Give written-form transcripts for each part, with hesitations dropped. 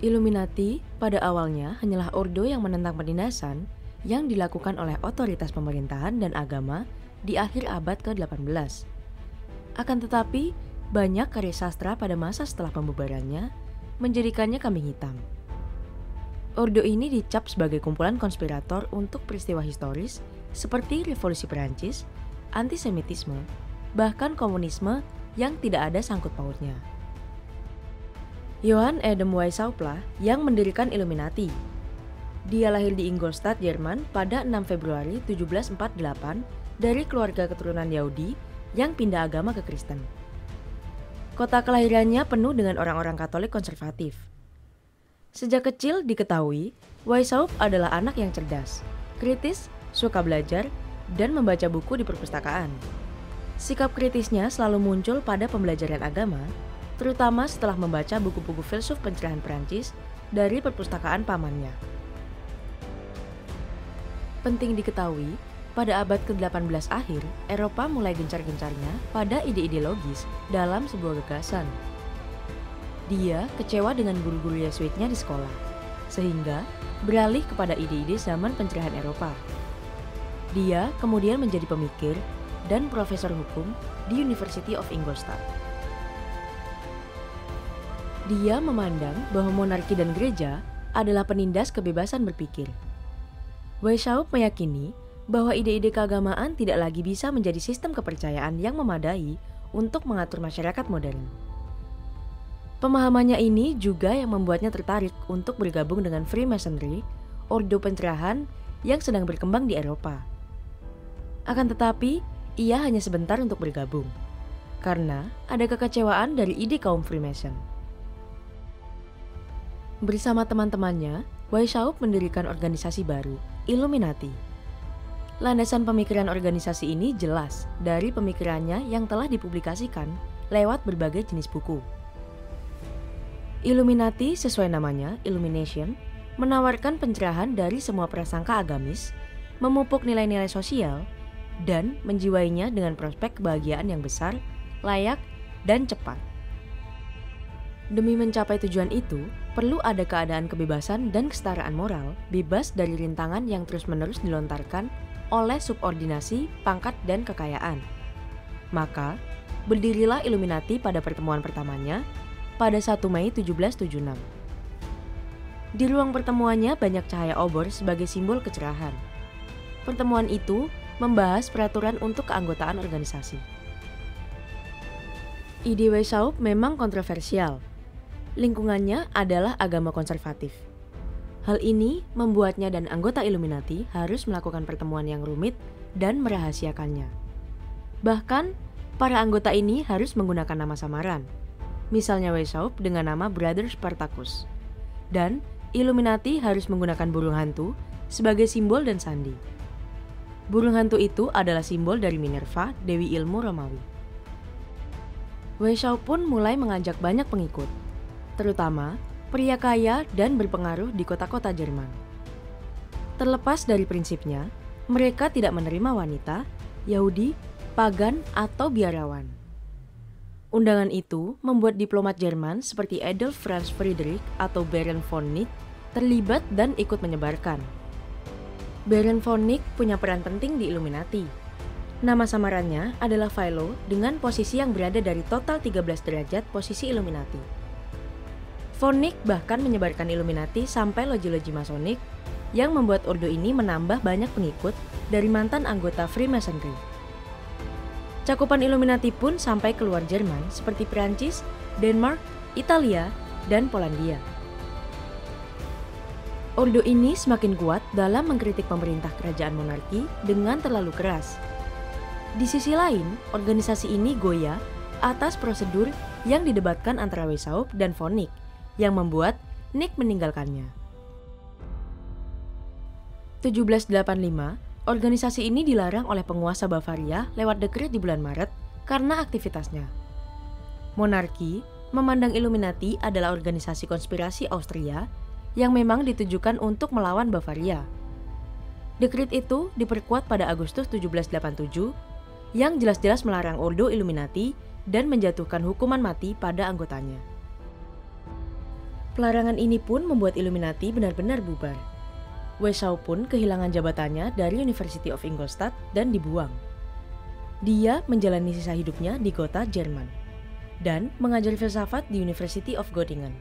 Illuminati pada awalnya hanyalah ordo yang menentang penindasan yang dilakukan oleh otoritas pemerintahan dan agama di akhir abad ke-18. Akan tetapi, banyak karya sastra pada masa setelah pembubarannya menjadikannya kambing hitam. Ordo ini dicap sebagai kumpulan konspirator untuk peristiwa historis seperti Revolusi Perancis, antisemitisme, bahkan komunisme yang tidak ada sangkut pautnya. Johann Adam Weishaupt lah yang mendirikan Illuminati. Dia lahir di Ingolstadt, Jerman pada 6 Februari 1748 dari keluarga keturunan Yahudi yang pindah agama ke Kristen. Kota kelahirannya penuh dengan orang-orang Katolik konservatif. Sejak kecil diketahui, Weishaupt adalah anak yang cerdas, kritis, suka belajar, dan membaca buku di perpustakaan. Sikap kritisnya selalu muncul pada pembelajaran agama, terutama setelah membaca buku-buku filsuf pencerahan Perancis dari perpustakaan pamannya. Penting diketahui, pada abad ke-18 akhir, Eropa mulai gencar-gencarnya pada ide-ide logis dalam sebuah gagasan. Dia kecewa dengan guru-guru Yesuitnya di sekolah, sehingga beralih kepada ide-ide zaman pencerahan Eropa. Dia kemudian menjadi pemikir dan profesor hukum di University of Ingolstadt. Dia memandang bahwa monarki dan gereja adalah penindas kebebasan berpikir. Weishaupt meyakini bahwa ide-ide keagamaan tidak lagi bisa menjadi sistem kepercayaan yang memadai untuk mengatur masyarakat modern. Pemahamannya ini juga yang membuatnya tertarik untuk bergabung dengan Freemasonry, ordo pencerahan yang sedang berkembang di Eropa. Akan tetapi, ia hanya sebentar untuk bergabung, karena ada kekecewaan dari ide kaum Freemason. Bersama teman-temannya, Weishaupt mendirikan organisasi baru, Illuminati. Landasan pemikiran organisasi ini jelas dari pemikirannya yang telah dipublikasikan lewat berbagai jenis buku. Illuminati sesuai namanya, Illumination, menawarkan pencerahan dari semua prasangka agamis, memupuk nilai-nilai sosial, dan menjiwainya dengan prospek kebahagiaan yang besar, layak, dan cepat. Demi mencapai tujuan itu, perlu ada keadaan kebebasan dan kesetaraan moral, bebas dari rintangan yang terus-menerus dilontarkan oleh subordinasi, pangkat, dan kekayaan. Maka, berdirilah Illuminati pada pertemuan pertamanya pada 1 Mei 1776. Di ruang pertemuannya banyak cahaya obor sebagai simbol kecerahan. Pertemuan itu membahas peraturan untuk keanggotaan organisasi. Ide Weishaupt memang kontroversial. Lingkungannya adalah agama konservatif. Hal ini membuatnya dan anggota Illuminati harus melakukan pertemuan yang rumit dan merahasiakannya. Bahkan, para anggota ini harus menggunakan nama samaran. Misalnya Weishaupt dengan nama Brother Spartacus. Dan Illuminati harus menggunakan burung hantu sebagai simbol dan sandi. Burung hantu itu adalah simbol dari Minerva, dewi ilmu Romawi. Weishaupt pun mulai mengajak banyak pengikut, terutama pria kaya dan berpengaruh di kota-kota Jerman. Terlepas dari prinsipnya, mereka tidak menerima wanita, Yahudi, pagan, atau biarawan. Undangan itu membuat diplomat Jerman seperti Adolf Franz Friedrich atau Baron von Nick terlibat dan ikut menyebarkan. Baron von Nick punya peran penting di Illuminati. Nama samarannya adalah Philo dengan posisi yang berada dari total 13 derajat posisi Illuminati. Von Nick bahkan menyebarkan Illuminati sampai loji-loji Masonik yang membuat ordo ini menambah banyak pengikut dari mantan anggota Freemasonry. Cakupan Illuminati pun sampai keluar Jerman seperti Perancis, Denmark, Italia, dan Polandia. Ordo ini semakin kuat dalam mengkritik pemerintah kerajaan monarki dengan terlalu keras. Di sisi lain, organisasi ini goyah atas prosedur yang didebatkan antara Weishaupt dan von Nick yang membuat Nick meninggalkannya. 1785, organisasi ini dilarang oleh penguasa Bavaria lewat dekret di bulan Maret karena aktivitasnya. Monarki memandang Illuminati adalah organisasi konspirasi Austria yang memang ditujukan untuk melawan Bavaria. Dekret itu diperkuat pada Agustus 1787 yang jelas-jelas melarang ordo Illuminati dan menjatuhkan hukuman mati pada anggotanya. Pelarangan ini pun membuat Illuminati benar-benar bubar. Weishaupt pun kehilangan jabatannya dari University of Ingolstadt dan dibuang. Dia menjalani sisa hidupnya di kota Jerman dan mengajar filsafat di University of Göttingen.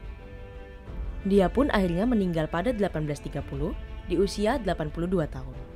Dia pun akhirnya meninggal pada 1830 di usia 82 tahun.